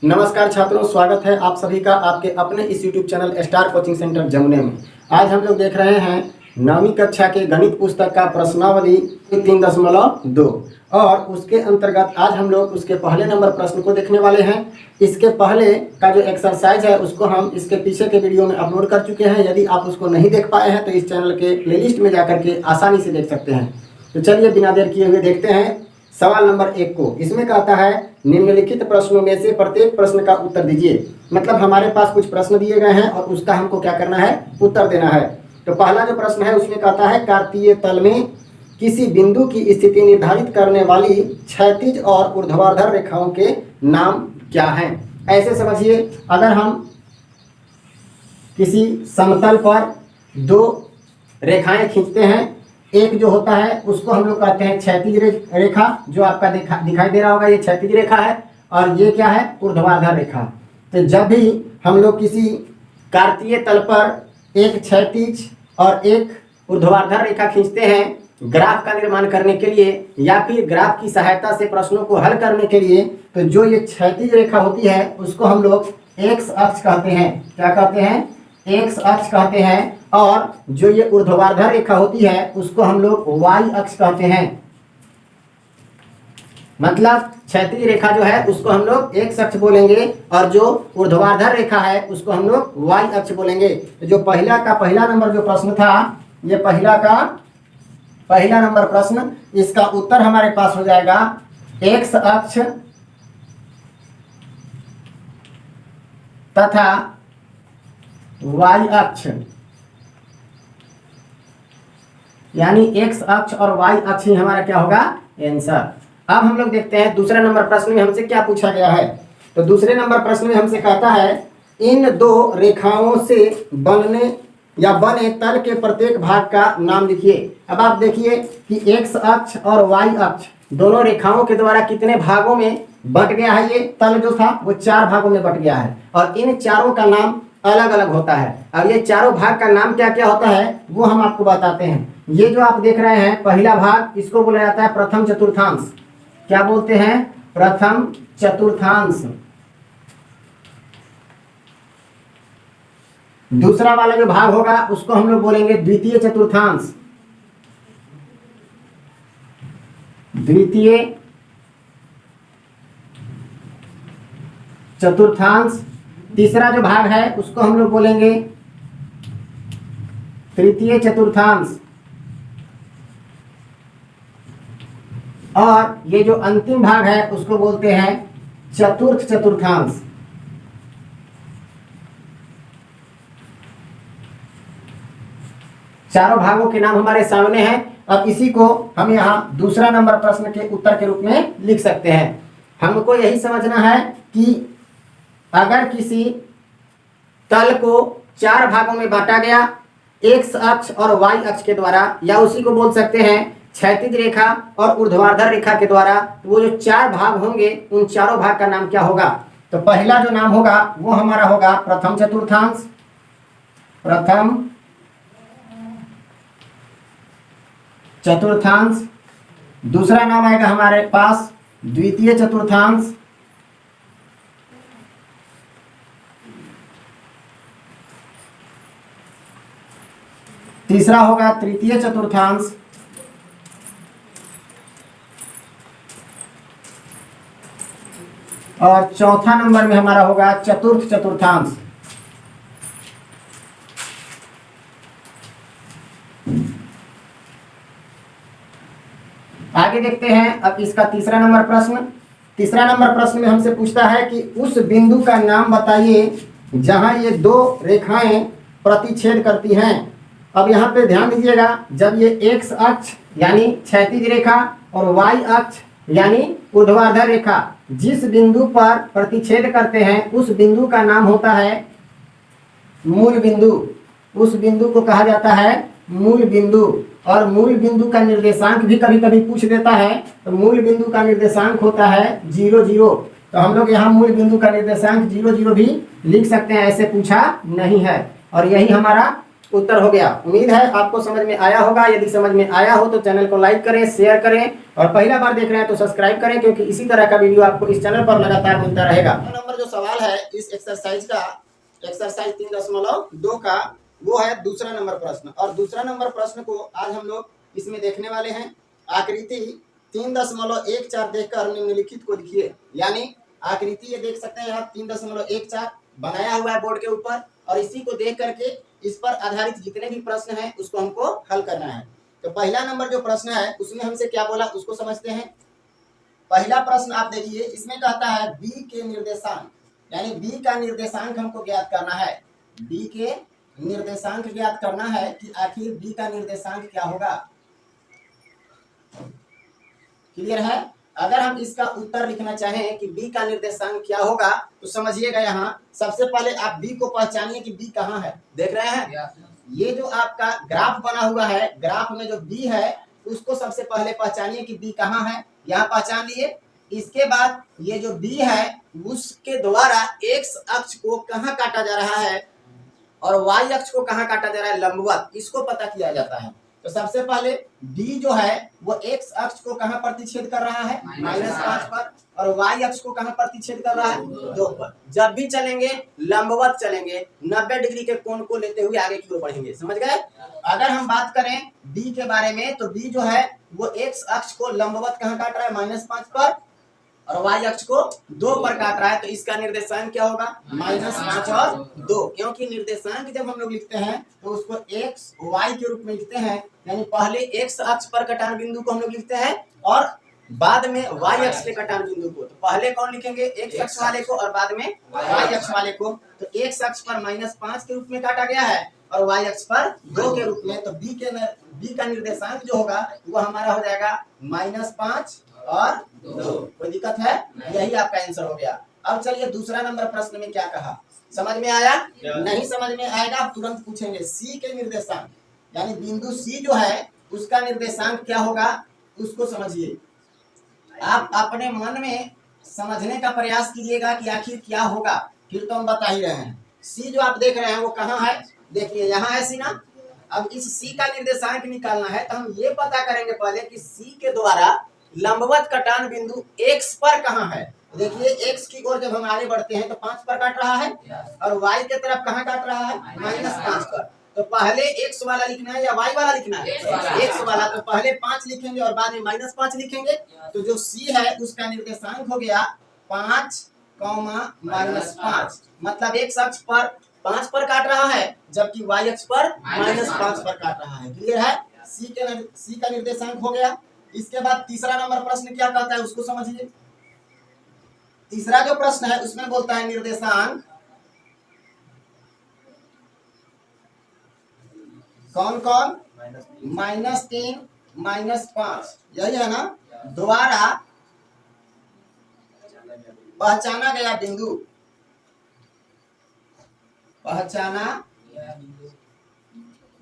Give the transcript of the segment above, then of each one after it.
नमस्कार छात्रों, स्वागत है आप सभी का आपके अपने इस YouTube channel star coaching centre जमुने में। आज हम लोग देख रहे हैं 9वीं कक्षा के गणित पुस्तक का प्रश्नावली 3.2 और उसके अंतर्गत आज हम लोग उसके पहले नंबर प्रश्न को देखने वाले हैं। इसके पहले का जो एक्सरसाइज है उसको हम इसके पीछे के वीडियो में अपलोड कर चुके हैं। यदि आप उसको नहीं देख पाए हैं तो इस चैनल के प्लेलिस्ट में जाकर के आसानी से देख सकते हैं। तो चलिए बिना देर किए हुए देखते हैं सवाल नंबर 1 को। इसमें कहता है निम्नलिखित प्रश्नों में से प्रत्येक प्रश्न का उत्तर दीजिए। मतलब हमारे पास कुछ प्रश्न दिए गए हैं और उसका हमको क्या करना है, उत्तर देना है। तो पहला जो प्रश्न है उसमें कहता है कार्तीय तल में किसी बिंदु की स्थिति निर्धारित करने वाली क्षैतिज और ऊर्ध्वाधर रेखाओं के नाम क्या हैं। ऐसे समझिए, अगर हम किसी समतल पर दो रेखाएं खींचते हैं, एक जो होता है उसको हम लोग कहते हैं क्षैतिज रेखा, जो आपका दिखाई दे रहा होगा, ये क्षैतिज रेखा है और ये क्या है, ऊर्ध्वाधर रेखा। तो जब भी हम लोग किसी कार्तीय तल पर एक क्षैतिज और एक ऊर्ध्वाधर रेखा खींचते हैं ग्राफ का निर्माण करने के लिए या फिर ग्राफ की सहायता से प्रश्नों को हल करने के लिए, तो जो ये क्षैतिज रेखा होती है उसको हम लोग एक्स अक्ष कहते हैं। क्या कहते हैं? एक्स अक्ष कहते हैं। और जो ये ऊर्ध्वाधर रेखा होती है उसको हम लोग वाई अक्ष कहते हैं। मतलब क्षैतिज रेखा जो है उसको हम लोग एक्स अक्ष बोलेंगे और जो ऊर्ध्वाधर रेखा है उसको हम लोग वाई अक्ष बोलेंगे। तो जो पहला नंबर जो प्रश्न था, ये पहला नंबर प्रश्न, इसका उत्तर हमारे पास हो जाएगा एक्स अक्ष तथा वाई अक्ष, यानी एक्स अक्ष और वाई अक्ष ही हमारा क्या होगा, आंसर। अब हम लोग देखते हैं दूसरा नंबर प्रश्न में हमसे क्या पूछा गया है। तो दूसरे नंबर प्रश्न में हमसे कहता है इन दो रेखाओं से बने तल के प्रत्येक भाग का नाम लिखिए। अब आप देखिए कि एक्स अक्ष और वाई अक्ष दोनों रेखाओं के द्वारा कितने भागों में बट गया है। ये तल जो था वो 4 भागों में बट गया है और इन चारों का नाम अलग अलग होता है। अब ये चारों भाग का नाम क्या क्या होता है वो हम आपको बताते हैं। ये जो आप देख रहे हैं पहला भाग, इसको बोला जाता है प्रथम चतुर्थांश। क्या बोलते हैं? प्रथम चतुर्थांश। दूसरा वाला जो भाग होगा उसको हम लोग बोलेंगे द्वितीय चतुर्थांश। द्वितीय चतुर्थांश। तीसरा जो भाग है उसको हम लोग बोलेंगे तृतीय चतुर्थांश। और ये जो अंतिम भाग है उसको बोलते हैं चतुर्थ चतुर्थांश। चारों भागों के नाम हमारे सामने हैं। अब इसी को हम यहाँ दूसरा नंबर प्रश्न के उत्तर के रूप में लिख सकते हैं। हमको यही समझना है कि अगर किसी तल को 4 भागों में बांटा गया एक्स अक्ष और वाई अक्ष के द्वारा, या उसी को बोल सकते हैं क्षैतिज रेखा और ऊर्ध्वाधर रेखा के द्वारा, तो वो जो 4 भाग होंगे उन चारों भाग का नाम क्या होगा? तो पहला जो नाम होगा वो हमारा होगा प्रथम चतुर्थांश। प्रथम चतुर्थांश। दूसरा नाम आएगा हमारे पास द्वितीय चतुर्थांश। तीसरा होगा तृतीय चतुर्थांश। और चौथा नंबर में हमारा होगा चतुर्थ चतुर्थांश। आगे देखते हैं अब इसका तीसरा नंबर प्रश्न। तीसरा नंबर प्रश्न में हमसे पूछता है कि उस बिंदु का नाम बताइए जहां ये दो रेखाएं प्रतिच्छेद करती हैं। अब यहाँ पे ध्यान दीजिएगा, जब ये एक्स अक्ष यानी क्षैतिज रेखा और वाई अक्ष यानी ऊर्ध्वाधर रेखा जिस बिंदु पर प्रतिच्छेद करते हैं उस बिंदु का नाम होता है मूल बिंदु। उस बिंदु को कहा जाता है मूल बिंदु। और मूल बिंदु का निर्देशांक भी कभी कभी पूछ देता है, तो मूल बिंदु का निर्देशांक होता है 0 0। तो हम लोग यहाँ मूल बिंदु का निर्देशांक 0 0 भी लिख सकते हैं, ऐसे पूछा नहीं है। और यही हमारा उत्तर हो गया। उम्मीद है आपको समझ में आया होगा। यदि समझ में आया हो तो चैनल को लाइक करें, शेयर करें और पहला बार देख रहे हैं तो सब्सक्राइब करें, क्योंकि इसी तरह का वीडियो आपको इस चैनल पर लगातार मिलता रहेगा। नंबर जो सवाल है इस एक्सरसाइज का, एक्सरसाइज 3.2 का, वो है दूसरा नंबर प्रश्न। और दूसरा नंबर प्रश्न को आज हम लोग इसमें देखने वाले हैं। आकृति 3.14 देखकर निम्नलिखित को लिखिए। यानी आकृति ये देख सकते हैं आप 3.14 बनाया हुआ है बोर्ड के ऊपर, और इसी को देख करके इस पर आधारित जितने भी प्रश्न हैं उसको हमको हल करना है। तो पहला नंबर जो प्रश्न है उसमें हमसे क्या बोला उसको समझते हैं। पहला प्रश्न आप देखिए, इसमें कहता है बी के निर्देशांक, यानी बी का निर्देशांक हमको ज्ञात करना है। बी के निर्देशांक ज्ञात करना है कि आखिर बी का निर्देशांक क्या होगा। क्लियर है? अगर हम इसका उत्तर लिखना चाहें कि बी का निर्देशांक क्या होगा तो समझिएगा, यहाँ सबसे पहले आप बी को पहचानिए कि बी कहाँ है। देख रहे हैं ये जो आपका ग्राफ बना हुआ है, ग्राफ में जो बी है उसको सबसे पहले पहचानिए कि बी कहाँ है। यहाँ पहचान लिए, इसके बाद ये जो बी है उसके द्वारा एक्स अक्ष को कहाँ काटा जा रहा है और वाई अक्ष को कहाँ काटा जा रहा है, लंबवत, इसको पता किया जाता है। तो सबसे पहले डी जो है वो एक्स अक्ष को कहाँ प्रतिच्छेद कर रहा है, -5 पर, और वाई अक्ष को कहाँ प्रतिच्छेद कर रहा है, 2 पर। जब भी चलेंगे लंबवत चलेंगे, 90 डिग्री के कोण को लेते हुए आगे की ओर बढ़ेंगे। समझ गए? अगर हम बात करें डी के बारे में तो डी जो है वो एक्स अक्ष को लंबवत कहाँ काट रहा है, -5 पर, और वाई अक्ष को 2 पर काट रहा है। तो इसका निर्देशांक क्या होगा, -5 और 2। क्योंकि निर्देशांक जब हम लोग लिखते हैं तो उसको एक्स वाई के रूप में लिखते हैं, यानी पहले एक्स अक्ष पर कटान बिंदु को हम लोग लिखते हैं और बाद में वाई अक्ष के कटान बिंदु को। तो पहले कौन लिखेंगे, एक्स अक्ष वाले को, और बाद में वाई अक्ष वाले को। तो एक्स अक्ष पर -5 के रूप में काटा गया है और वाई अक्ष पर 2 के रूप में। तो बी का निर्देशांक जो होगा वो हमारा हो जाएगा -5 और 2। कोई दिक्कत है? यही आपका आंसर हो गया। अब चलिए दूसरा नंबर प्रश्न में क्या कहा, समझ में आया? नहीं समझ में आएगा आप तुरंत पूछेंगे सी के निर्देशांक, यानी बिंदु सी जो है उसका निर्देशांक क्या होगा उसको समझिए। आप अपने मन में समझने का प्रयास कीजिएगा कि आखिर क्या होगा, फिर तो हम बता ही रहे हैं। सी जो आप देख रहे हैं वो कहाँ है, देखिए यहाँ है सी ना। अब इस सी का निर्देशांक निकालना है तो हम ये पता करेंगे पहले कि सी के द्वारा लंबवत कटान बिंदु x पर कहाँ है। देखिए x की ओर जब हम आगे बढ़ते हैं तो 5 पर काट रहा है और y के तरफ कहाँ काट रहा है, -5 पर। तो पहले x वाला लिखना है या y वाला लिखना है, x वाला। तो पहले 5 लिखेंगे और बाद में -5 लिखेंगे। तो जो c है उसका निर्देशांक हो गया 5, -5, मतलब x अक्ष पर 5 पर काट रहा है जबकि y अक्ष पर -5 पर काट रहा है। क्लियर है? सी का निर्देशांक हो गया। इसके बाद तीसरा नंबर प्रश्न क्या कहता है उसको समझिए। तीसरा जो प्रश्न है उसमें बोलता है निर्देशांक कौन कौन, -3, -5, यही है ना, द्वारा पहचाना गया बिंदु, पहचाना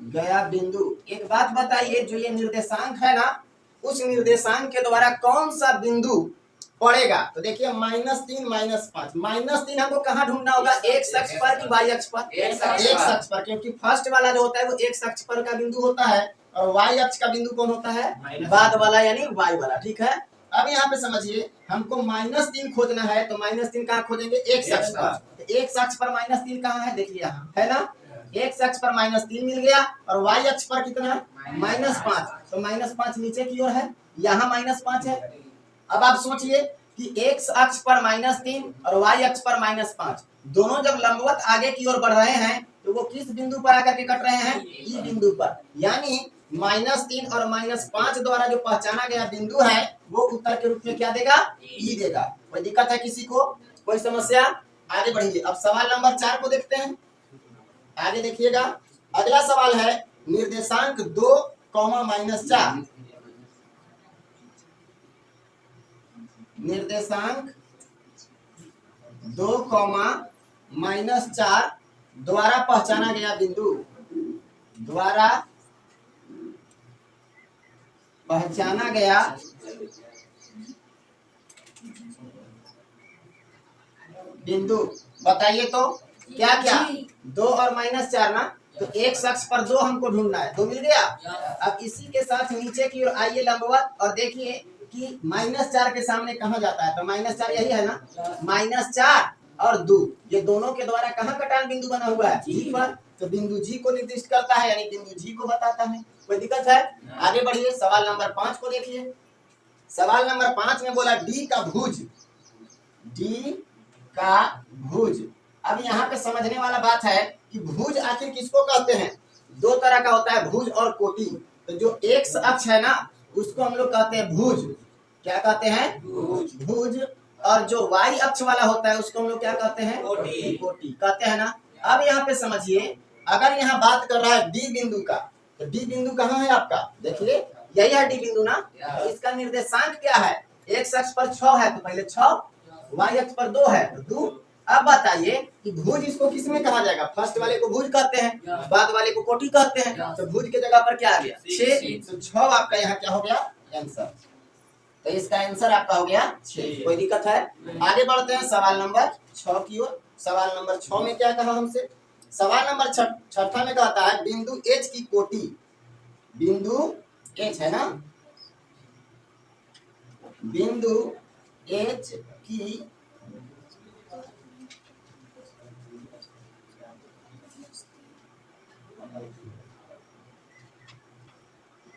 गया बिंदु। एक बात बताइए, जो ये निर्देशांक है ना उस निर्देशांक के द्वारा कौन सा बिंदु पड़ेगा। तो देखिए -3, -5, -3 हमको कहाँ ढूंढना होगा, एक्स अक्ष पर कि वाई अक्ष पर, एक्स अक्ष पर, क्योंकि फर्स्ट वाला जो होता है वो एक्स अक्ष पर का बिंदु होता है और वाई अक्ष का बिंदु कौन होता है, बाद वाला यानी वाई वाला। ठीक है? अब यहाँ पे समझिए हमको -3 खोजना है तो -3 कहाँ खोजेंगे, एक्स अक्ष पर। एक्स अक्ष पर -3 कहाँ है, देखिए यहाँ है ना, एक्स अक्ष पर -3 मिल गया और वाई अक्ष पर कितना है, -5। तो -5 नीचे की ओर है, यहाँ -5 है। अब आप सोचिए कि एक्स अक्ष पर -3 और वाई अक्ष पर -5, दोनों जब लंबवत आगे की ओर बढ़ रहे हैं तो वो किस बिंदु पर आकर के कट रहे हैं, ई बिंदु पर। यानी -3 और -5 द्वारा जो पहचाना गया बिंदु है वो उत्तर के रूप में क्या देगा, ई देगा। कोई दिक्कत है किसी को, कोई समस्या? आगे बढ़िए। अब सवाल नंबर 4 को देखते हैं। आगे देखिएगा, अगला सवाल है निर्देशांक 2, -4, निर्देशांक 2, -4 द्वारा पहचाना गया बिंदु, द्वारा पहचाना गया बिंदु। बताइए तो क्या क्या, 2 और -4 ना, तो एक अक्ष पर 2 हमको ढूंढना है, 2 मिल गया। अब इसी के साथ नीचे की ओर आइए लंबवत और देखिए कि -4 के सामने कहाँ जाता है, तो -4 यही है ना, -4 और दू, ये दोनों के द्वारा कहाँ कटान बिंदु बना हुआ है? जी पर। तो बिंदु जी को निर्दिष्ट करता है, यानी बिंदु जी को बताता है। कोई दिक्कत है? आगे बढ़िए, सवाल नंबर 5 को देखिए। सवाल नंबर 5 में बोला डी का भुज, डी का भुज। अब यहाँ पे समझने वाला बात है कि भुज आखिर किसको कहते हैं? दो तरह का होता है, भुज और कोटि। तो जो एक्स अक्ष है ना, उसको हम लोग कहते हैं भुज। क्या कहते हैं? भुज। और जो वाई अक्ष वाला होता है उसको हम लोग क्या कहते हैं? कोटि कहते हैं ना। अब यहाँ पे समझिए, अगर यहाँ बात कर रहा है डी बिंदु का, तो डी बिंदु कहाँ है आपका? देखिए यही है डी बिंदु ना। तो इसका निर्देशांक क्या है? एक्स अक्ष पर 6 है तो पहले 6, वाई अक्ष पर 2 है तो 2। अब बताइए कि भुज इसको किस में कहा जाएगा? फर्स्ट वाले को भुज कहते हैं, बाद वाले को कोटि कहते हैं। तो भुज के जगह पर क्या आ गया? 6। तो 6 आपका यहाँ क्या हो गया? आंसर। तो इसका आंसर आपका हो गया 6। कोई दिक्कत है? आगे बढ़ते हैं सवाल नंबर 6 की ओर। सवाल नंबर 6 में क्या कहा हमसे? सवाल नंबर 6 में कहता है बिंदु एच की कोटि, बिंदु एच है ना, बिंदु एच की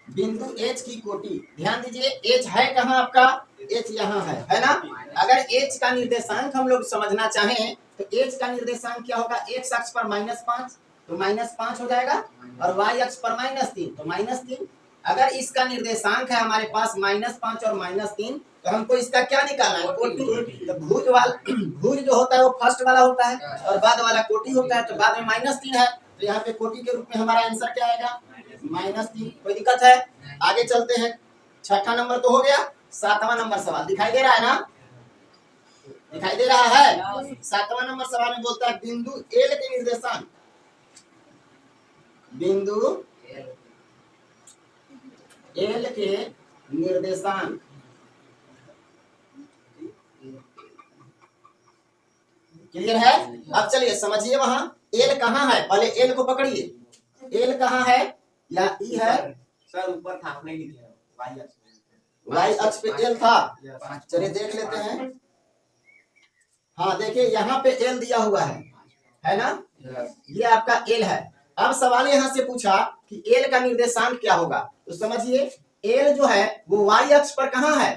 बिंदु एच की कोटि। ध्यान दीजिए, एच है कहाँ आपका? एच यहाँ है ना। अगर एच का निर्देशांक हम लोग समझना चाहें तो एच का निर्देशांक क्या होगा? एक्स अक्ष पर -5 तो -5 हो जाएगा, और वाई अक्ष पर -3 तो -3। अगर इसका निर्देशांक है हमारे पास -5 और -3, तो हमको इसका क्या निकालना है? कोटि। तो भुज वाला, भुज जो होता है वो फर्स्ट वाला होता है, और बाद वाला कोटि होता है। तो बाद में -3 है, तो यहाँ पे कोटि के रूप में हमारा आंसर क्या आएगा? -3। कोई दिक्कत है? आगे चलते हैं। 6ठा नंबर तो हो गया। 7वां नंबर सवाल दिखाई दे रहा है ना? दिखाई दे रहा है? 7वां नंबर सवाल में बोलता है बिंदु एल के निर्देशांक, बिंदु एल के निर्देशांक। क्लियर है? अब चलिए समझिए, वहां एल कहाँ है? पहले एल को पकड़िए। एल कहाँ है? या ई है सर, ऊपर था, आपने लिखे हैं वाई अक्ष पे एल था। चलिए देख लेते हैं। हाँ देखिए, यहाँ पे एल दिया हुआ है ना? ये आपका एल है। अब सवाल यहाँ से पूछा कि एल का निर्देशांक क्या होगा? तो समझिए, एल जो है वो वाई अक्ष पर कहाँ है?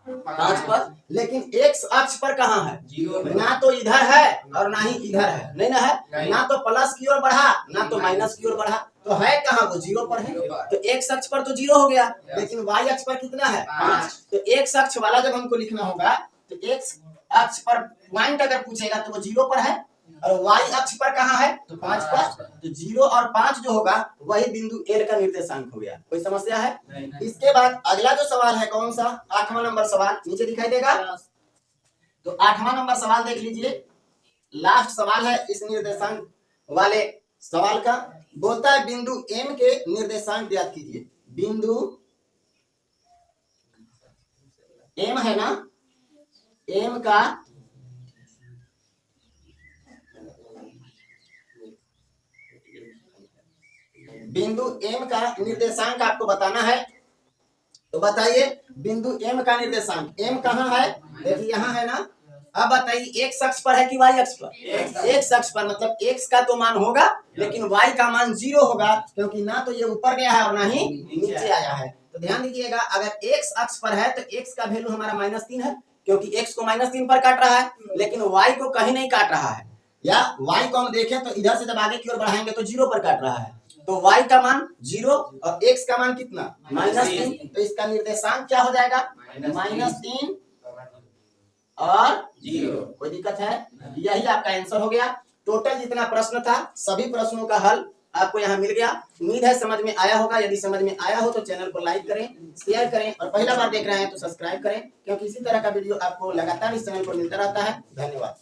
5 पर। लेकिन एक्स अक्ष पर कहाँ है? 0 में। ना तो इधर है और ना ही इधर है, नहीं ना है। ना तो प्लस की ओर बढ़ा, ना तो माइनस की ओर बढ़ा, तो है कहाँ? वो 0 पर है। तो एक्स अक्ष पर तो 0 हो गया, लेकिन वाई अक्ष पर कितना है? 5। तो एक्स अक्ष वाला जब हमको लिखना होगा तो एक्स अक्ष पर पॉइंट अगर पूछेगा तो वो 0 पर है, और वाई अक्ष पर कहाँ है? तो 5 पर। तो 0 और 5 जो होगा वही बिंदु एल का निर्देशांक हो गया। कोई समस्या है? इसके बाद अगला जो सवाल है कौन सा? 8वां नंबर सवाल नीचे दिखाई देगा। तो 8वां नंबर सवाल देख लीजिए, लास्ट सवाल है इस निर्देशांक वाले सवाल का। बोलता है बिंदु एम के निर्देशांक ज्ञात कीजिए। बिंदु एम है ना, एम का बिंदु एम का निर्देशांक आपको बताना है। तो बताइए बिंदु एम का निर्देशांक। एम कहाँ है? देखिए यहाँ है ना। अब बताइए एक्स अक्ष पर है कि वाई अक्ष पर? एक्स अक्ष पर, मतलब एक्स का तो मान होगा लेकिन वाई का मान 0 होगा, क्योंकि ना तो ये ऊपर गया है और ना ही नीचे आया है। तो ध्यान दीजिएगा, अगर एक्स अक्ष पर है तो एक्स का वैल्यू हमारा -3 है, क्योंकि एक्स को -3 पर काट रहा है, लेकिन वाई को कहीं नहीं काट रहा है। या वाई को हम देखें तो इधर से जब आगे की ओर बढ़ाएंगे तो 0 पर काट रहा है। तो y का मान 0 और x का मान कितना? -3। तो इसका निर्देशांक क्या हो जाएगा? -3 और 0। कोई दिक्कत है? यही आपका आंसर हो गया। टोटल जितना प्रश्न था सभी प्रश्नों का हल आपको यहाँ मिल गया। उम्मीद है समझ में आया होगा। यदि समझ में आया हो तो चैनल को लाइक करें, शेयर करें, और पहला बार देख रहे हैं तो सब्सक्राइब करें, क्योंकि इसी तरह का वीडियो आपको लगातार इस चैनल पर मिलता रहता है। धन्यवाद।